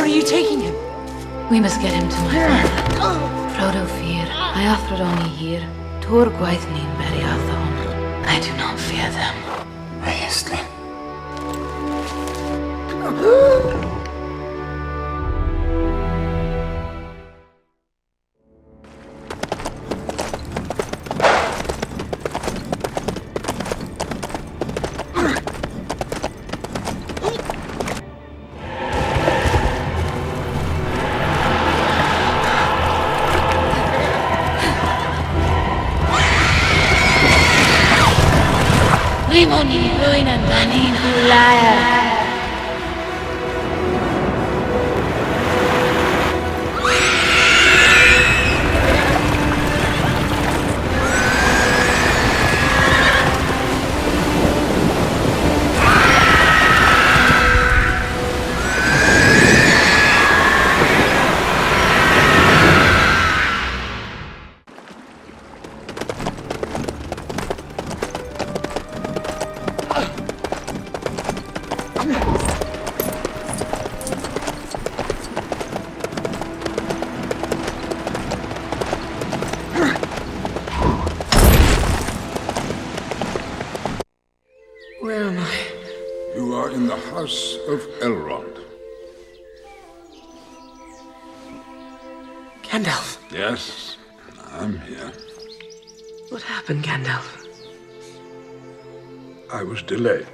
Where are you taking him? We must get him to my father. Frodo fear, I offered only here. Tor gwaith ni'n beriathon. I do not fear them. Jestli. Limoni ruin and banin hulaya. Where am I? You are in the House of Elrond. Gandalf. Yes, I'm here. What happened, Gandalf? I was delayed.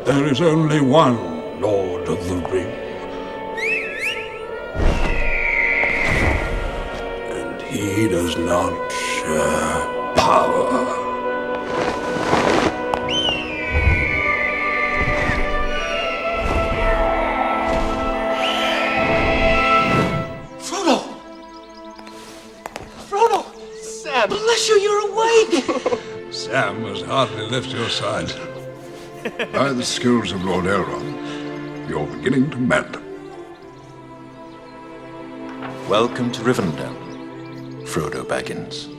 There is only one Lord of the Ring. And he does not share power. Frodo! Frodo! Sam! Bless you, you're awake! Sam has hardly left your side. By the skills of Lord Elrond, you're beginning to mend. Welcome to Rivendell, Frodo Baggins.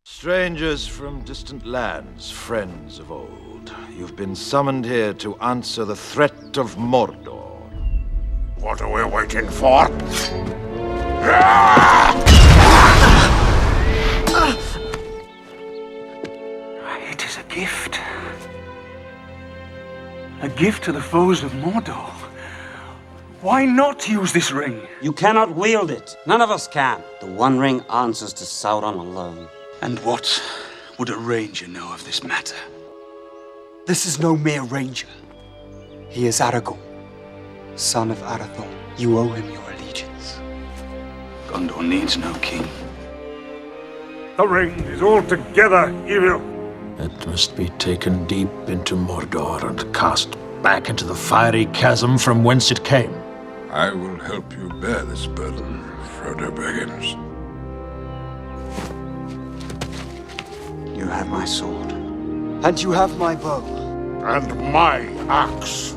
Strangers from distant lands, friends of old, you've been summoned here to answer the threat of Mordor. What are we waiting for? It is a gift. A gift to the foes of Mordor. Why not use this ring? You cannot wield it. None of us can. The One Ring answers to Sauron alone. And what would a ranger know of this matter? This is no mere ranger. He is Aragorn, son of Arathorn. You owe him your allegiance. Gondor needs no king. The ring is altogether evil. It must be taken deep into Mordor and cast back into the fiery chasm from whence it came. I will help you bear this burden, Frodo Baggins. You have my sword. And you have my bow. and my axe.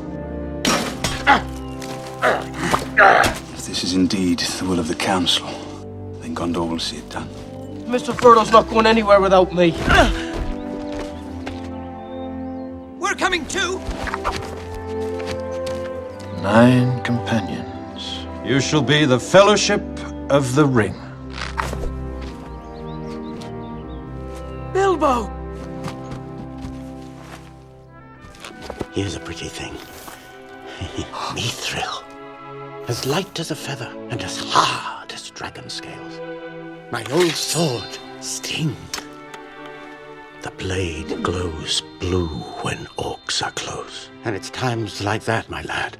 If this is indeed the will of the Council, then Gondor will see it done. Mr. Frodo's not going anywhere without me. We're coming too! 9 companions. You shall be the Fellowship of the Ring. Bilbo! Here's a pretty thing. Mithril. As light as a feather and as hard as dragon scales. My old sword, Sting. The blade glows blue when orcs are close. And it's times like that, my lad,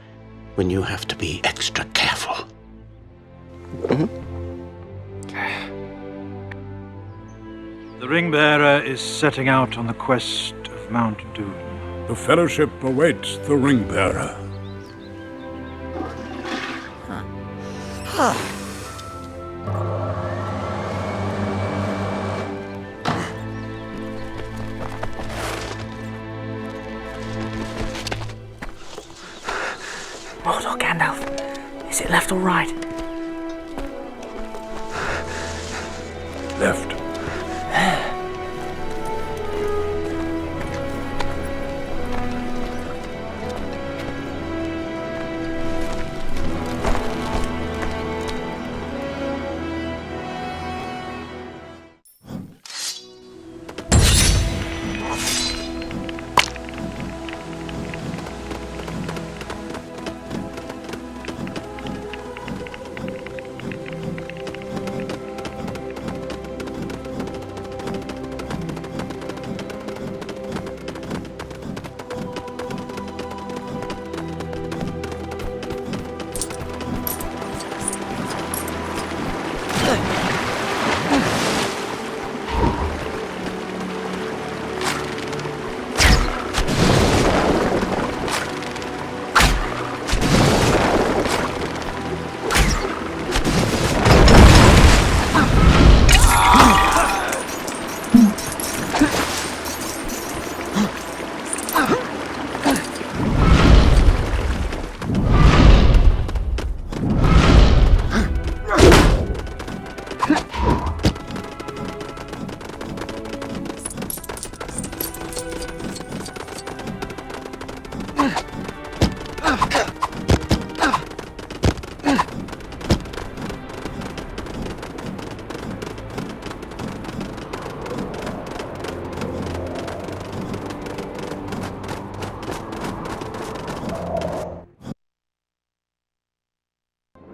when you have to be extra careful. The Ring-bearer is setting out on the quest of Mount Doom. The Fellowship awaits the Ring-bearer. Mordor, Gandalf. Is it left or right? Left.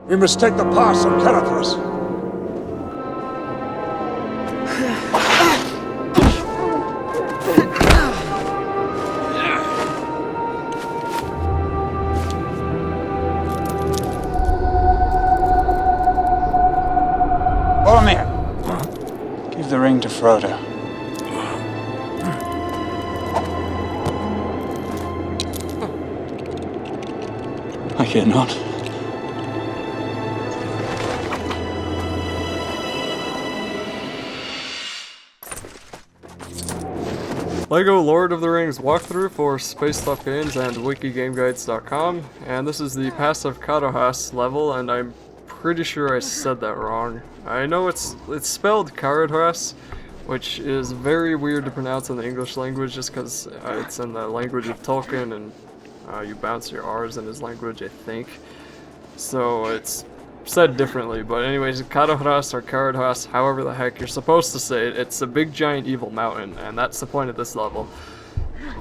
We must take the pass of Caradhras. Boromir! Give the ring to Frodo. I hear not. LEGO Lord of the Rings walkthrough for Space Stuff Games and WikiGameGuides.com, and this is the passive Caradhras level, and I'm pretty sure I said that wrong. I know it's spelled Caradhras, which is very weird to pronounce in the English language just because it's in the language of Tolkien, and you bounce your R's in his language, I think. So it's said differently, but anyways, Caradhras or Caradhras, however the heck you're supposed to say it, it's a big giant evil mountain, and that's the point of this level.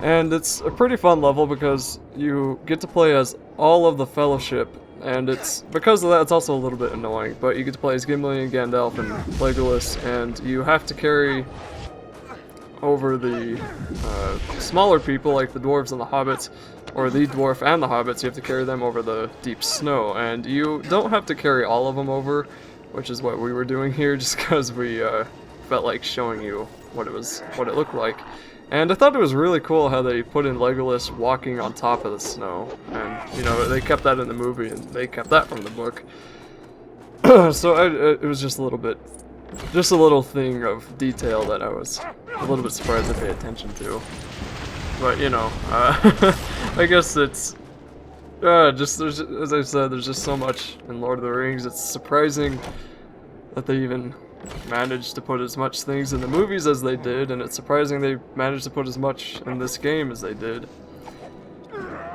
And it's a pretty fun level because you get to play as all of the Fellowship, and it's because of that it's also a little bit annoying, but you get to play as Gimli and Gandalf and Legolas, and you have to carry over the smaller people like the dwarves and the hobbits, or the dwarf and the hobbits. You have to carry them over the deep snow, and you don't have to carry all of them over, which is what we were doing here just because we felt like showing you what it looked like. And I thought it was really cool how they put in Legolas walking on top of the snow, and you know, they kept that in the movie and they kept that from the book. So it was just a little thing of detail that I was a little bit surprised to pay attention to. But, you know, I guess it's, just, as I said, there's just so much in Lord of the Rings. It's surprising that they even managed to put as much things in the movies as they did, and it's surprising they managed to put as much in this game as they did.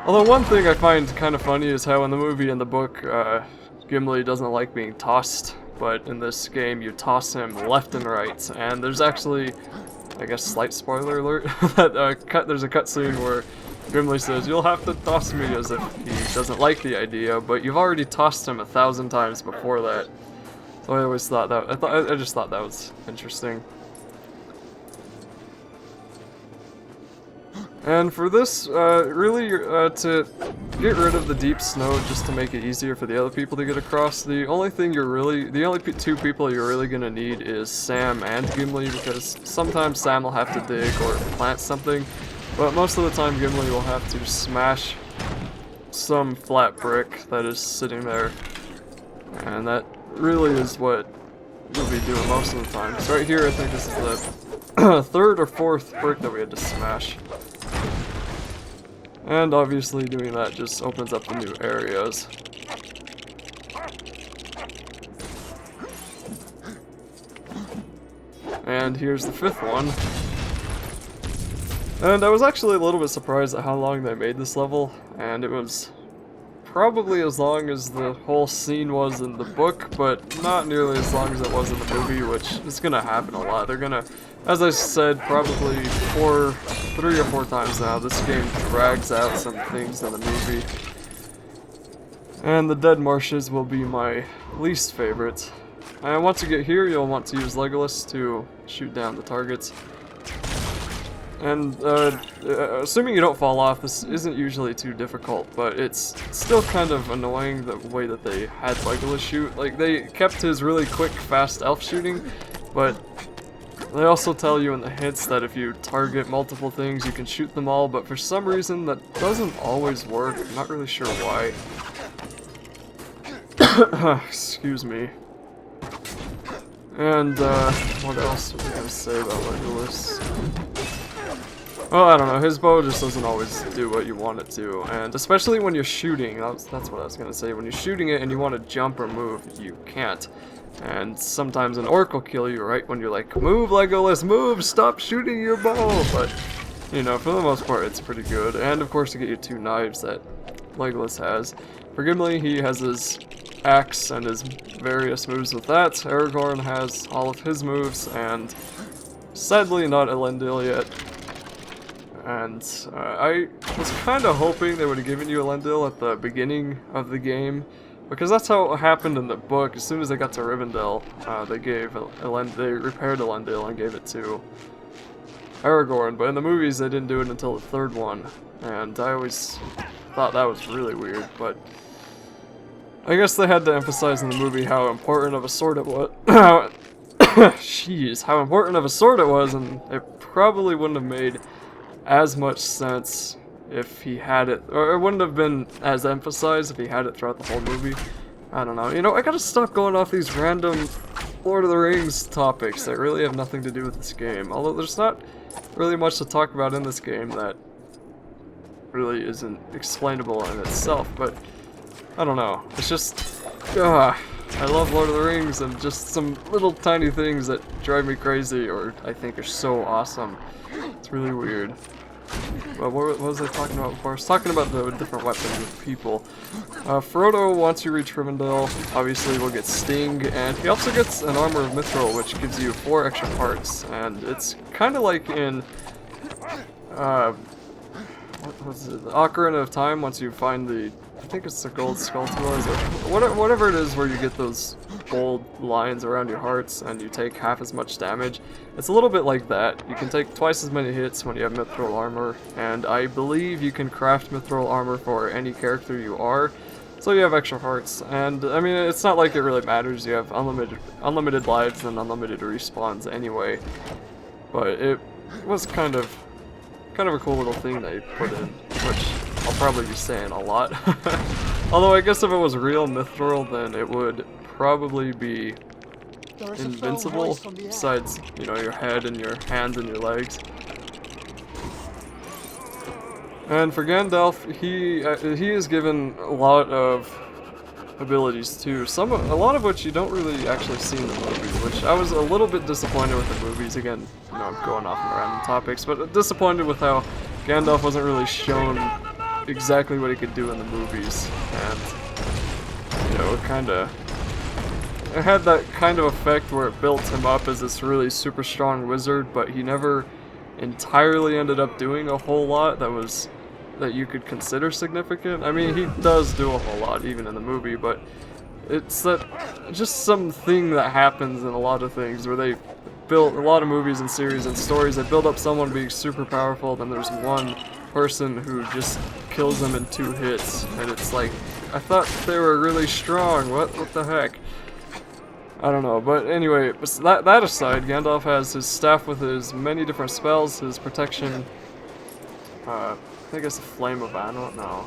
Although one thing I find kind of funny is how in the movie and the book, Gimli doesn't like being tossed, but in this game you toss him left and right, and there's actually, I guess, slight spoiler alert, that there's a cutscene where Gimli says, "You'll have to toss me," as if he doesn't like the idea, but you've already tossed him 1,000 times before that. So I always thought that, I just thought that was interesting. And for this, really, to get rid of the deep snow just to make it easier for the other people to get across, the only two people you're really gonna need is Sam and Gimli, because sometimes Sam will have to dig or plant something, but most of the time Gimli will have to smash some flat brick that is sitting there, and that really is what you'll be doing most of the time. So right here, I think this is the third or fourth brick that we had to smash. And obviously doing that just opens up the new areas. And here's the fifth one. And I was actually a little bit surprised at how long they made this level, and it was probably as long as the whole scene was in the book, but not nearly as long as it was in the movie, which is gonna happen a lot. They're gonna, as I said, probably 3 or 4 times now, this game drags out some things in the movie. And the Dead Marshes will be my least favorite. And once you get here, you'll want to use Legolas to shoot down the targets. And assuming you don't fall off, this isn't usually too difficult, but it's still kind of annoying the way that they had Legolas shoot. Like, they kept his really quick, fast elf shooting, but they also tell you in the hints that if you target multiple things, you can shoot them all, but for some reason that doesn't always work. I'm not really sure why. Excuse me. And, what else was I gonna say about Legolas? Well, I don't know, his bow just doesn't always do what you want it to, and especially when you're shooting, that's what I was gonna say, when you're shooting it and you want to jump or move, you can't. And sometimes an orc will kill you right when you're like, "Move, Legolas, move, stop shooting your bow!" But, you know, for the most part, it's pretty good. And of course, you get your 2 knives that Legolas has. For Gimli, he has his axe and his various moves with that. Aragorn has all of his moves, and sadly not Elendil yet. And I was kind of hoping they would have given you Elendil at the beginning of the game, because that's how it happened in the book. As soon as they got to Rivendell, they repaired Elendil and gave it to Aragorn. But in the movies, they didn't do it until the 3rd one, and I always thought that was really weird. But I guess they had to emphasize in the movie how important of a sword it was. Jeez, how important of a sword it was, and it probably wouldn't have made as much sense if he had it, or it wouldn't have been as emphasized if he had it throughout the whole movie. I don't know. You know, I gotta stop going off these random Lord of the Rings topics that really have nothing to do with this game. Although there's not really much to talk about in this game that really isn't explainable in itself, but I don't know. It's just, I love Lord of the Rings, and just some little tiny things that drive me crazy or I think are so awesome. It's really weird. But what was I talking about before? I was talking about the different weapons with people. Frodo, once you reach Rivendell, obviously will get Sting, and he also gets an Armor of Mithril, which gives you 4 extra parts, and it's kind of like in, what was it? The Ocarina of Time, once you find the, I think it's the Gold Skull Tool, or whatever it is where you get those gold lines around your hearts and you take half as much damage. It's a little bit like that. You can take twice as many hits when you have Mithril Armor, and I believe you can craft Mithril Armor for any character you are, so you have extra hearts. And I mean, it's not like it really matters. You have unlimited lives and unlimited respawns anyway, but it was kind of a cool little thing they put in, which I'll probably be saying a lot. Although I guess if it was real Mithril, then it would probably be invincible, besides, you know, your head and your hands and your legs. And for Gandalf, he is given a lot of abilities too. A lot of which you don't really actually see in the movie, which I was a little bit disappointed with the movies. Again, you know, I'm going off on random topics, but disappointed with how Gandalf wasn't really shown exactly what he could do in the movies, and you know, it had that kind of effect where it built him up as this really super strong wizard, but he never entirely ended up doing a whole lot that you could consider significant. I mean, he does do a whole lot even in the movie, but it's that just something that happens in a lot of things where they built a lot of movies and series and stories that build up someone being super powerful, then there's one person who just kills them in 2 hits, and it's like, I thought they were really strong, what the heck? I don't know, but anyway, that aside, Gandalf has his staff with his many different spells, his protection, I think it's the Flame of Anor, no.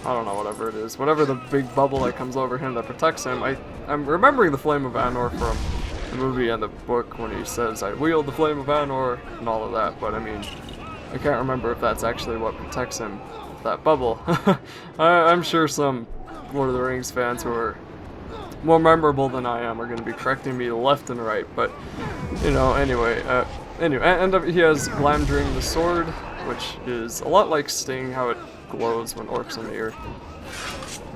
I don't know, whatever it is. Whatever the big bubble that comes over him that protects him. I'm remembering the Flame of Anor from the movie and the book when he says, I wield the Flame of Anor, and all of that, but I mean, I can't remember if that's actually what protects him, that bubble. I'm sure some Lord of the Rings fans who are more memorable than I am are going to be correcting me left and right, but, you know, anyway, and he has Glamdring the Sword, which is a lot like Sting, how it glows when orcs are near.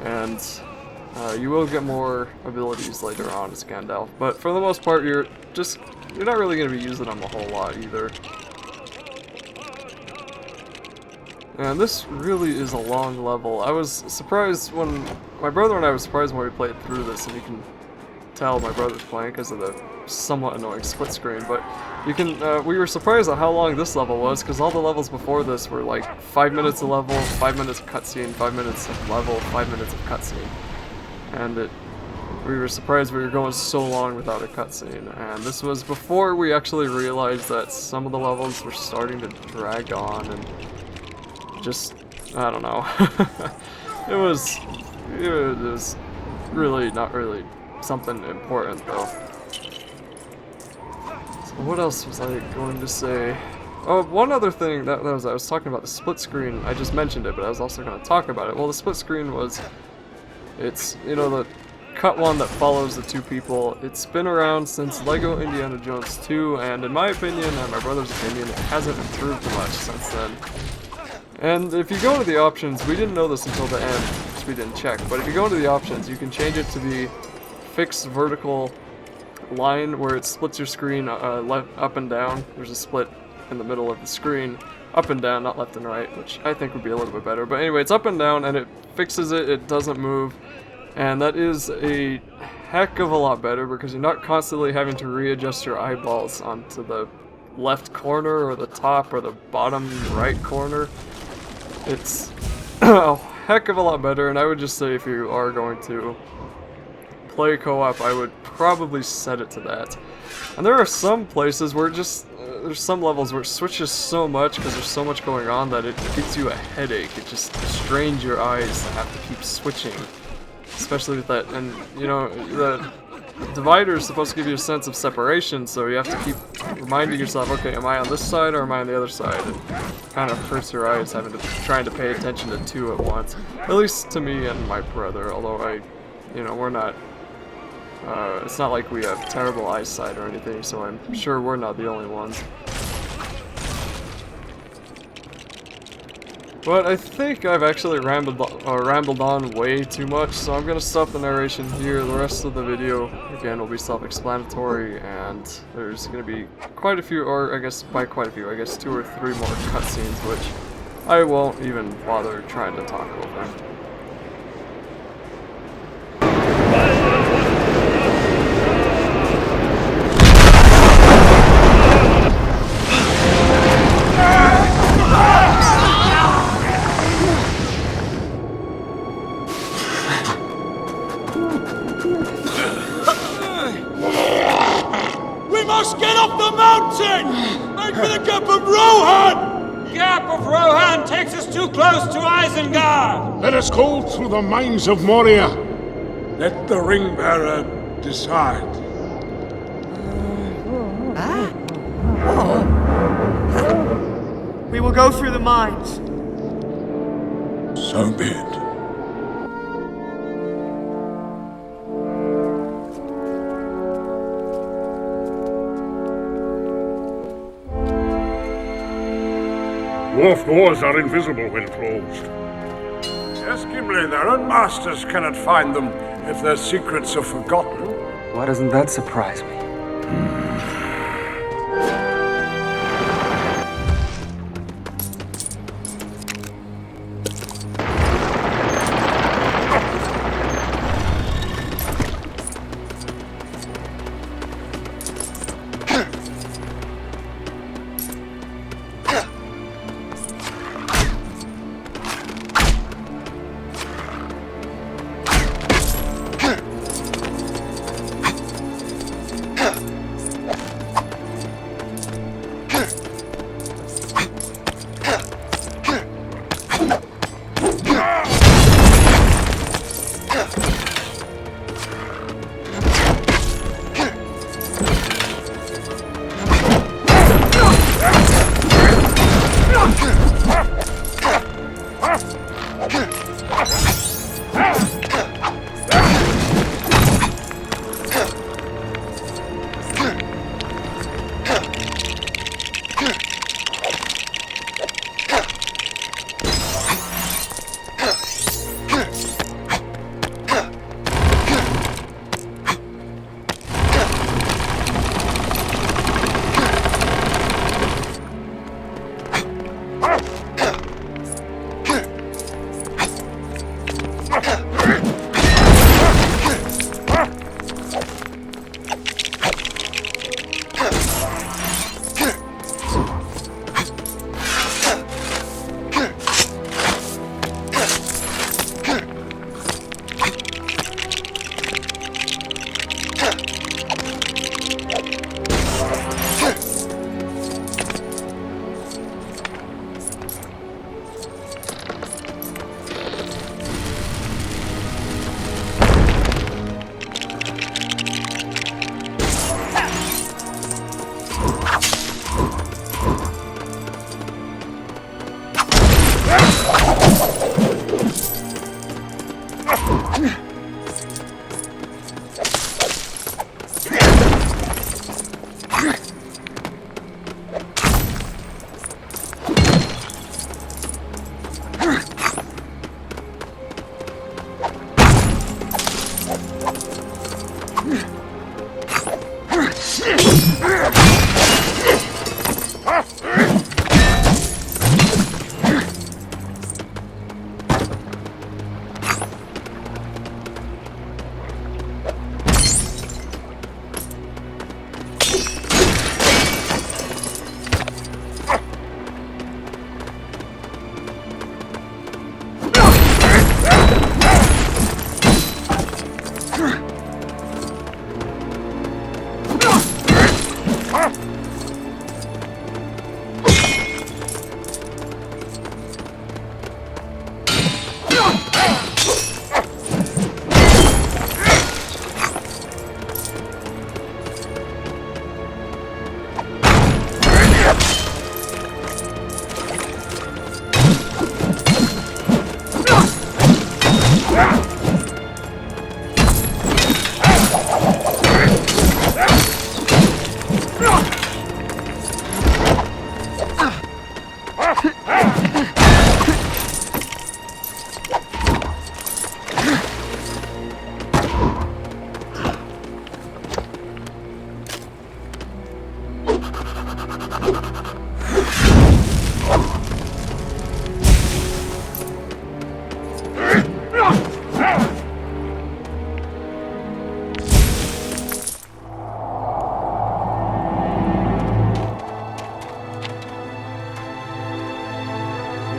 And you will get more abilities later on as Gandalf, but for the most part, you're not really going to be using them a whole lot either. And this really is a long level. I was surprised when my brother and I were surprised when we played through this, and you can tell my brother's playing because of the somewhat annoying split screen, but you can we were surprised at how long this level was, because all the levels before this were like 5 minutes of level, 5 minutes of cutscene, 5 minutes of level, 5 minutes of cutscene, and we were surprised we were going so long without a cutscene. And this was before we actually realized that some of the levels were starting to drag on, and just, I don't know. it was really not really something important though. So what else was I going to say? Oh, one other thing, I was talking about the split screen. I just mentioned it, but I was also going to talk about it. Well, the split screen it's, you know, the cut one that follows the 2 people. It's been around since Lego Indiana Jones 2, and in my opinion, and my brother's opinion, it hasn't improved much since then. And if you go into the options, we didn't know this until the end, which we didn't check, but if you go into the options, you can change it to the fixed vertical line where it splits your screen up and down. There's a split in the middle of the screen, up and down, not left and right, which I think would be a little bit better. But anyway, it's up and down, and it fixes it doesn't move, and that is a heck of a lot better because you're not constantly having to readjust your eyeballs onto the left corner or the top or the bottom right corner. It's a heck of a lot better, and I would just say if you are going to play co-op, I would probably set it to that. And there are some places where there's some levels where it switches so much because there's so much going on that it gives you a headache. It just strains your eyes to have to keep switching, especially with that. And you know, the divider is supposed to give you a sense of separation, so you have to keep reminding yourself, okay, am I on this side or am I on the other side? It kind of hurts your eyes trying to pay attention to 2 at once. At least to me and my brother, although we're not, it's not like we have terrible eyesight or anything, so I'm sure we're not the only ones. But I think I've actually rambled on way too much, so I'm going to stop the narration here. The rest of the video, again, will be self-explanatory, and there's going to be quite a few, or I guess by quite a few, I guess 2 or 3 more cutscenes, which I won't even bother trying to talk over. Make for the Gap of Rohan! Gap of Rohan takes us too close to Isengard! Let us go through the mines of Moria. Let the ring-bearer decide. We will go through the mines. So be it. Dwarf doors are invisible when closed. Yes, Gimli, their own masters cannot find them if their secrets are forgotten. Why doesn't that surprise me?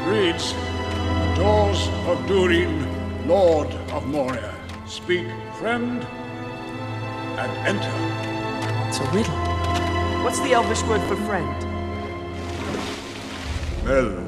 Reads, the doors of Durin, Lord of Moria. Speak, friend, and enter. It's a riddle. What's the Elvish word for friend? Melon.